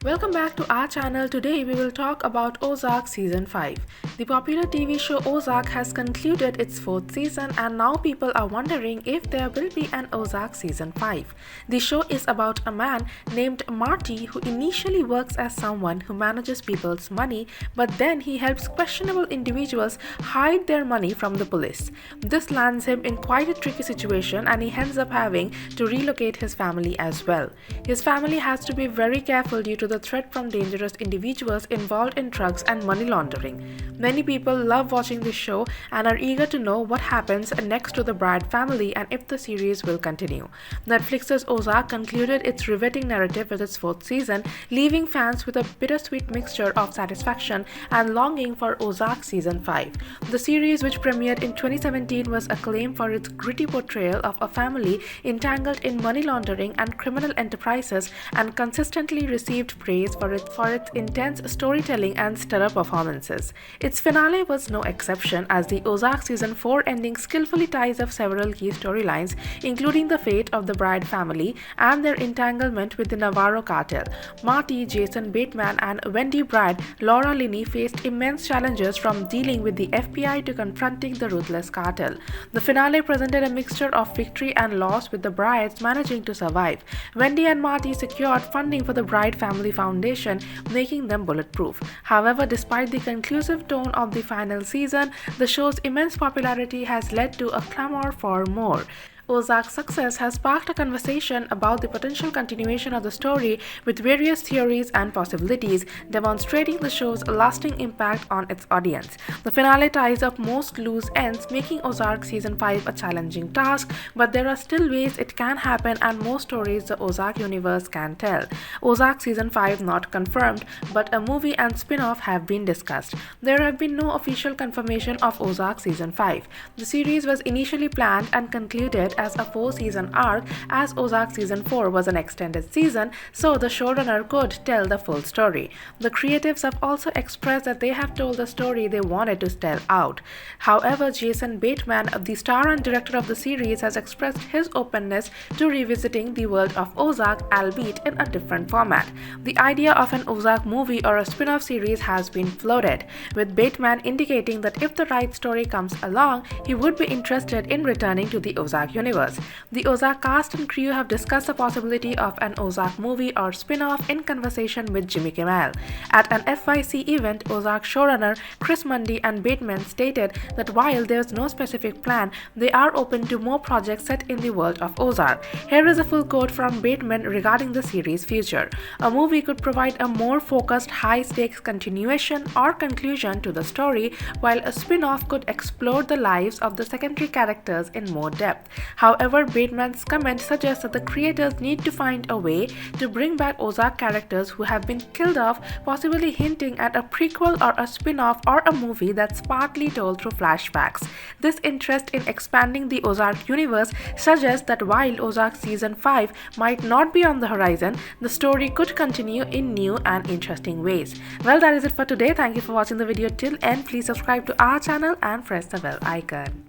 Welcome back to our channel. Today we will talk about Ozark Season 5. The popular TV show Ozark has concluded its 4th season and now people are wondering if there will be an Ozark Season 5. The show is about a man named Marty who initially works as someone who manages people's money, but then he helps questionable individuals hide their money from the police. This lands him in quite a tricky situation and he ends up having to relocate his family as well. His family has to be very careful due to the threat from dangerous individuals involved in drugs and money laundering. Many people love watching this show and are eager to know what happens next to the Bride family and if the series will continue. Netflix's Ozark concluded its riveting narrative with its 4th season, leaving fans with a bittersweet mixture of satisfaction and longing for Ozark Season 5. The series, which premiered in 2017, was acclaimed for its gritty portrayal of a family entangled in money laundering and criminal enterprises and consistently received praise for its intense storytelling and stellar performances. Its finale was no exception, as the Ozark Season 4 ending skillfully ties up several key storylines, including the fate of the Bride family and their entanglement with the Navarro cartel. Marty, Jason Bateman, and Wendy Bride, Laura Linney faced immense challenges from dealing with the FBI to confronting the ruthless cartel. The finale presented a mixture of victory and loss, with the Brides managing to survive. Wendy and Marty secured funding for the Bride Family Foundation, making them bulletproof. However, despite the conclusive tone of the final season, the show's immense popularity has led to a clamor for more. Ozark's success has sparked a conversation about the potential continuation of the story, with various theories and possibilities, demonstrating the show's lasting impact on its audience. The finale ties up most loose ends, making Ozark Season 5 a challenging task, but there are still ways it can happen and more stories the Ozark universe can tell. Ozark Season 5 not confirmed, but a movie and spin-off have been discussed. There have been no official confirmation of Ozark Season 5. The series was initially planned and concluded as a 4-season arc, as Ozark Season 4 was an extended season, so the showrunner could tell the full story. The creatives have also expressed that they have told the story they wanted to tell out. However, Jason Bateman, the star and director of the series, has expressed his openness to revisiting the world of Ozark, albeit in a different format. The idea of an Ozark movie or a spin-off series has been floated, with Bateman indicating that if the right story comes along, he would be interested in returning to the Ozark universe. The Ozark cast and crew have discussed the possibility of an Ozark movie or spin-off in conversation with Jimmy Kimmel. At an FYC event, Ozark showrunner Chris Mundy and Bateman stated that while there is no specific plan, they are open to more projects set in the world of Ozark. Here is a full quote from Bateman regarding the series' future. "A movie could provide a more focused, high-stakes continuation or conclusion to the story, while a spin-off could explore the lives of the secondary characters in more depth." However, Bateman's comment suggests that the creators need to find a way to bring back Ozark characters who have been killed off, possibly hinting at a prequel or a spin-off or a movie that's partly told through flashbacks. This interest in expanding the Ozark universe suggests that while Ozark Season 5 might not be on the horizon, the story could continue in new and interesting ways. Well, that is it for today. Thank you for watching the video till end. Please subscribe to our channel and press the bell icon.